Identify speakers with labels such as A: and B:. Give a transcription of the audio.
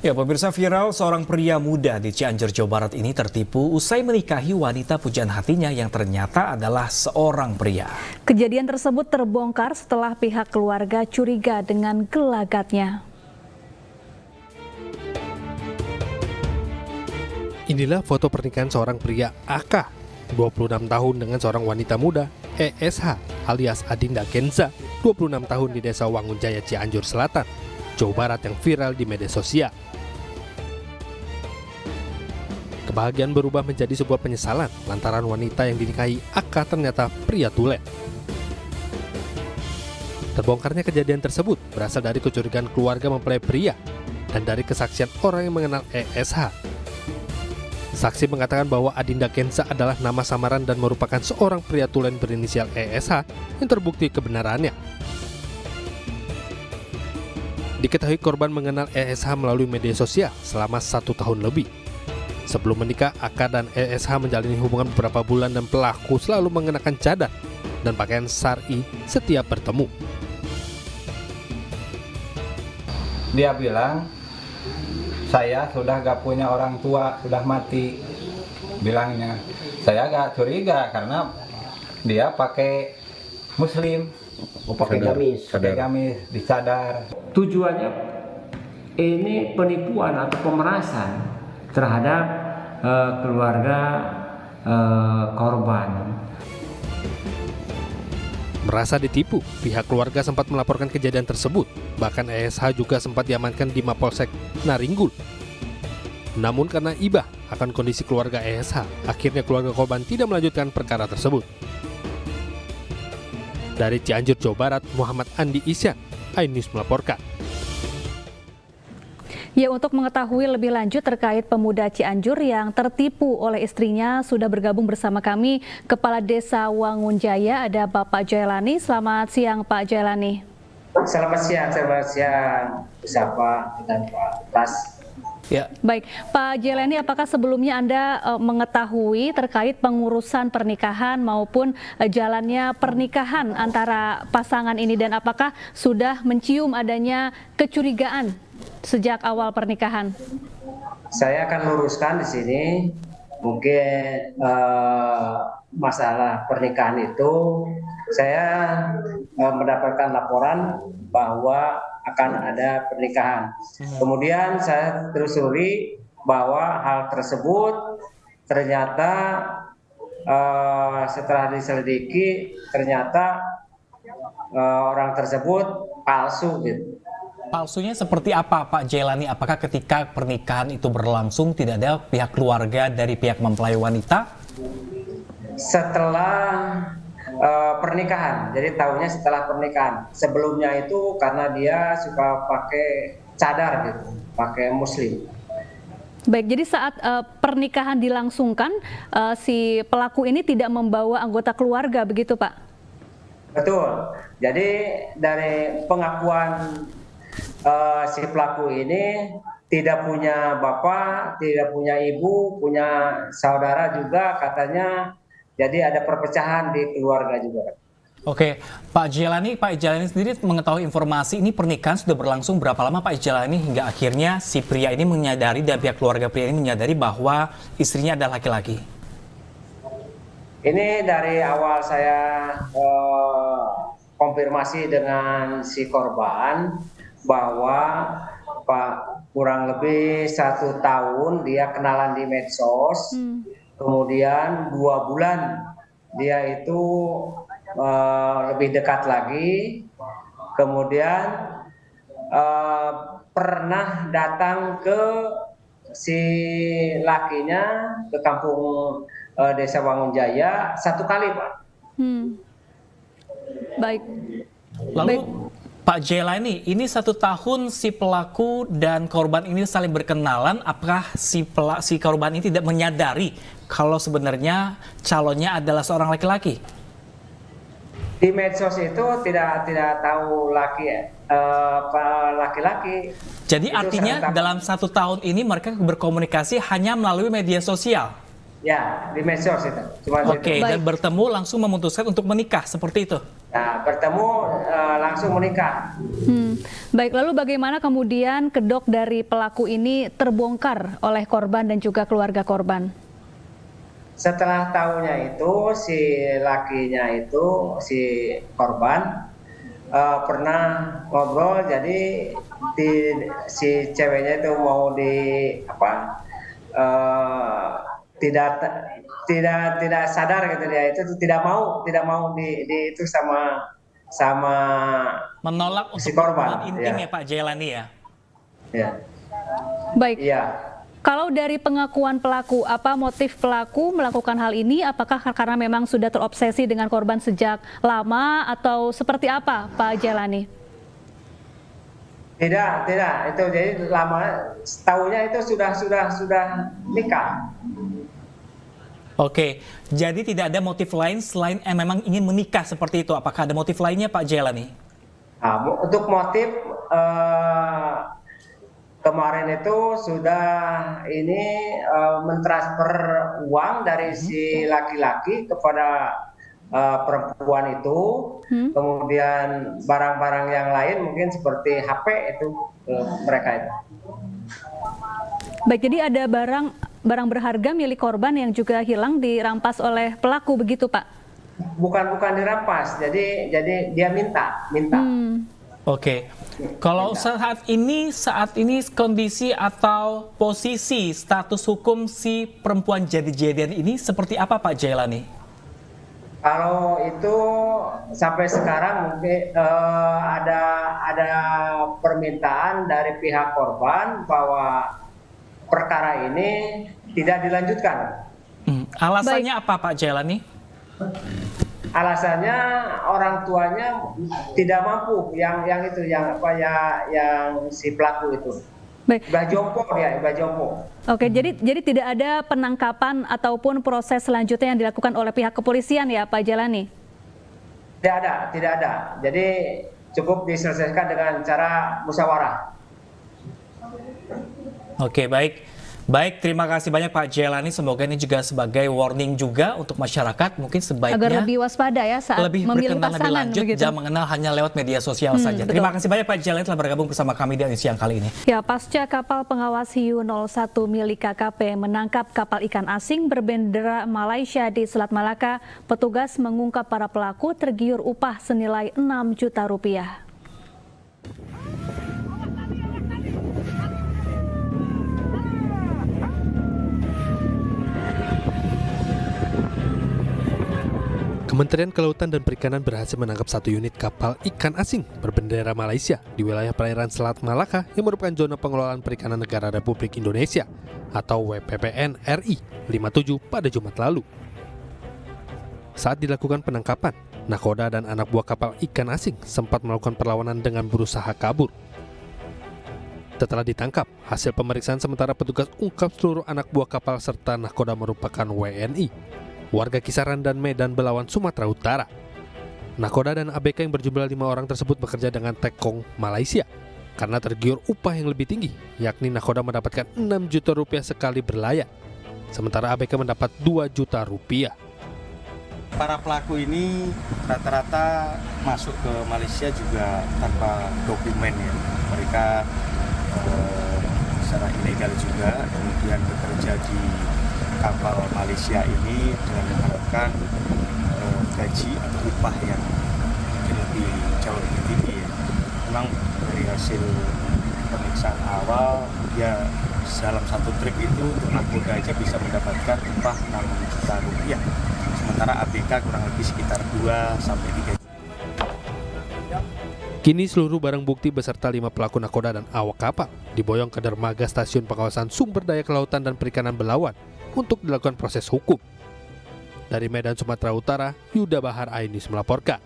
A: Ya, pemirsa, viral seorang pria muda di Cianjur, Jawa Barat ini tertipu usai menikahi wanita pujaan hatinya yang ternyata adalah seorang pria.
B: Kejadian tersebut terbongkar setelah pihak keluarga curiga dengan gelagatnya.
C: Inilah foto pernikahan seorang pria AK, 26 tahun dengan seorang wanita muda, ESH alias Adinda Kenza, 26 tahun di Desa Wangunjaya, Cianjur Selatan, Jawa Barat yang viral di media sosial. Kebahagiaan berubah menjadi sebuah penyesalan lantaran wanita yang dinikahi AK ternyata pria tulen. Terbongkarnya kejadian tersebut berasal dari kecurigaan keluarga mempelai pria dan dari kesaksian orang yang mengenal ESH. Saksi mengatakan bahwa Adinda Kenza adalah nama samaran dan merupakan seorang pria tulen berinisial ESH yang terbukti kebenarannya. Diketahui korban mengenal ESH melalui media sosial selama 1 tahun lebih. Sebelum menikah, AK dan ESH menjalani hubungan beberapa bulan dan pelaku selalu mengenakan cadar dan pakaian syar'i setiap bertemu.
D: Dia bilang, saya sudah gak punya orang tua, sudah mati. Bilangnya, saya gak curiga karena dia pakai muslim.
E: Pakai gamis,
D: disadar.
E: Tujuannya ini penipuan atau pemerasan terhadap keluarga korban.
C: Merasa ditipu, pihak keluarga sempat melaporkan kejadian tersebut. Bahkan ESH juga sempat diamankan di Mapolsek Naringgul. Namun karena ibah akan kondisi keluarga ESH, akhirnya keluarga korban tidak melanjutkan perkara tersebut. Dari Cianjur, Jawa Barat, Muhammad Andi Isyan, iNews melaporkan.
B: Ya, untuk mengetahui lebih lanjut terkait pemuda Cianjur yang tertipu oleh istrinya, sudah bergabung bersama kami Kepala Desa Wangunjaya, ada Bapak Jailani. Selamat siang, Pak Jailani.
F: Selamat siang, Sapa dan Pak Tas.
A: Ya.
B: Baik, Pak Jailani, apakah sebelumnya Anda mengetahui terkait pengurusan pernikahan maupun jalannya pernikahan antara pasangan ini, dan apakah sudah mencium adanya kecurigaan sejak awal pernikahan?
F: Saya akan luruskan di sini, mungkin masalah pernikahan itu saya mendapatkan laporan bahwa akan ada pernikahan. Kemudian saya telusuri bahwa hal tersebut ternyata setelah diselidiki ternyata orang tersebut palsu gitu.
A: Palsunya seperti apa, Pak Jailani? Apakah ketika pernikahan itu berlangsung tidak ada pihak keluarga dari pihak mempelai wanita?
F: Setelah pernikahan, jadi tahunya setelah pernikahan. Sebelumnya itu karena dia suka pakai cadar gitu, pakai muslim.
B: Baik, jadi saat pernikahan dilangsungkan, si pelaku ini tidak membawa anggota keluarga, begitu Pak?
F: Betul, jadi dari pengakuan si pelaku ini tidak punya bapak, tidak punya ibu, punya saudara juga katanya. Jadi ada perpecahan di keluarga juga.
A: Oke, Pak Jailani sendiri mengetahui informasi ini pernikahan sudah berlangsung berapa lama, Pak Jailani, hingga akhirnya si pria ini menyadari dan pihak keluarga pria ini menyadari bahwa istrinya adalah laki-laki?
F: Ini dari awal saya konfirmasi dengan si korban bahwa Pak kurang lebih 1 tahun dia kenalan di medsos. Kemudian 2 bulan dia itu lebih dekat lagi. Kemudian pernah datang ke si lakinya ke kampung Desa Wangunjaya 1 kali, Pak.
B: Baik.
A: Lalu Pak Jailani, ini 1 tahun si pelaku dan korban ini saling berkenalan. Apakah si korban ini tidak menyadari kalau sebenarnya calonnya adalah seorang laki-laki?
F: Di medsos itu tidak tahu laki-laki.
A: Jadi itu artinya dalam 1 tahun ini mereka berkomunikasi hanya melalui media sosial?
F: Ya, di medsos itu.
A: Oke, dan bertemu langsung memutuskan untuk menikah, seperti itu?
F: Nah, bertemu langsung menikah.
B: Baik, lalu bagaimana kemudian kedok dari pelaku ini terbongkar oleh korban dan juga keluarga korban?
F: Setelah tahunya itu si lakinya itu si korban pernah ngobrol, jadi si ceweknya itu mau tidak sadar gitu, dia itu tidak mau di itu sama
A: Menolak
F: si
A: untuk
F: korban.
A: hubungan intim ya Pak Jailani ya?
F: Ya.
B: Baik,
F: Iya.
B: kalau dari pengakuan pelaku, apa motif pelaku melakukan hal ini? Apakah karena memang sudah terobsesi dengan korban sejak lama atau seperti apa Pak Jailani?
F: Tidak, itu jadi lama, tahunya itu sudah nikah.
A: Oke, jadi tidak ada motif lain selain memang ingin menikah seperti itu. Apakah ada motif lainnya Pak Jailani?
F: Nah, untuk motif kemarin itu sudah mentransfer uang dari si laki-laki kepada perempuan itu, kemudian barang-barang yang lain mungkin seperti HP itu mereka itu.
B: Baik, jadi ada barang berharga milik korban yang juga hilang dirampas oleh pelaku begitu Pak?
F: Bukan dirampas, jadi dia minta.
A: Oke, kalau saat ini kondisi atau posisi status hukum si perempuan jadi-jadian ini seperti apa Pak Jailani?
F: Kalau itu sampai sekarang mungkin ada permintaan dari pihak korban bahwa perkara ini tidak dilanjutkan.
A: Alasannya apa Pak Jailani?
F: Alasannya orang tuanya tidak mampu, yang si pelaku itu.
B: Baik.
F: Iba jompo.
B: Oke, jadi tidak ada penangkapan ataupun proses selanjutnya yang dilakukan oleh pihak kepolisian ya Pak Jailani?
F: Tidak ada. Jadi cukup diselesaikan dengan cara musyawarah.
A: Oke, baik. Baik, terima kasih banyak Pak Jailani. Semoga ini juga sebagai warning juga untuk masyarakat. Mungkin sebaiknya
B: Agar lebih waspada ya saat
A: lebih
B: memilih
A: berkenalan lebih
B: pasangan
A: lanjut,
B: begitu.
A: jangan mengenal hanya lewat media sosial saja.
B: Betul.
A: Terima kasih banyak Pak Jailani telah bergabung bersama kami di siang kali ini.
B: Ya, pasca kapal pengawas Hiu 01 milik KKP menangkap kapal ikan asing berbendera Malaysia di Selat Malaka, petugas mengungkap para pelaku tergiur upah senilai 6 juta rupiah.
C: Kementerian Kelautan dan Perikanan berhasil menangkap satu unit kapal ikan asing berbendera Malaysia di wilayah perairan Selat Malaka yang merupakan zona pengelolaan perikanan negara Republik Indonesia atau WPPN RI 57 pada Jumat lalu. Saat dilakukan penangkapan, nakoda dan anak buah kapal ikan asing sempat melakukan perlawanan dengan berusaha kabur. Setelah ditangkap, hasil pemeriksaan sementara petugas ungkap seluruh anak buah kapal serta nakoda merupakan WNI, warga Kisaran dan Medan Belawan, Sumatera Utara. Nakoda dan ABK yang berjumlah 5 orang tersebut bekerja dengan Tekong, Malaysia, karena tergiur upah yang lebih tinggi, yakni nakoda mendapatkan 6 juta rupiah sekali berlayar, sementara ABK mendapat 2 juta rupiah.
G: Para pelaku ini rata-rata masuk ke Malaysia juga tanpa dokumen ya. Mereka secara ilegal juga, kemudian bekerja di kapal Malaysia ini dengan mengharapkan gaji atau upah yang mungkin jauh lebih tinggi ya. Memang dari hasil pemeriksaan awal ya dalam satu trip itu untuk nakoda aja bisa mendapatkan upah 6 juta rupiah, sementara ABK kurang lebih sekitar 2 sampai 3 juta.
C: Kini seluruh barang bukti beserta 5 pelaku nakoda dan awak kapal diboyong ke dermaga Stasiun Pengawasan Sumber Daya Kelautan dan Perikanan Belawan untuk dilakukan proses hukum. Dari Medan, Sumatera Utara, Yuda Bahar Ainis melaporkan.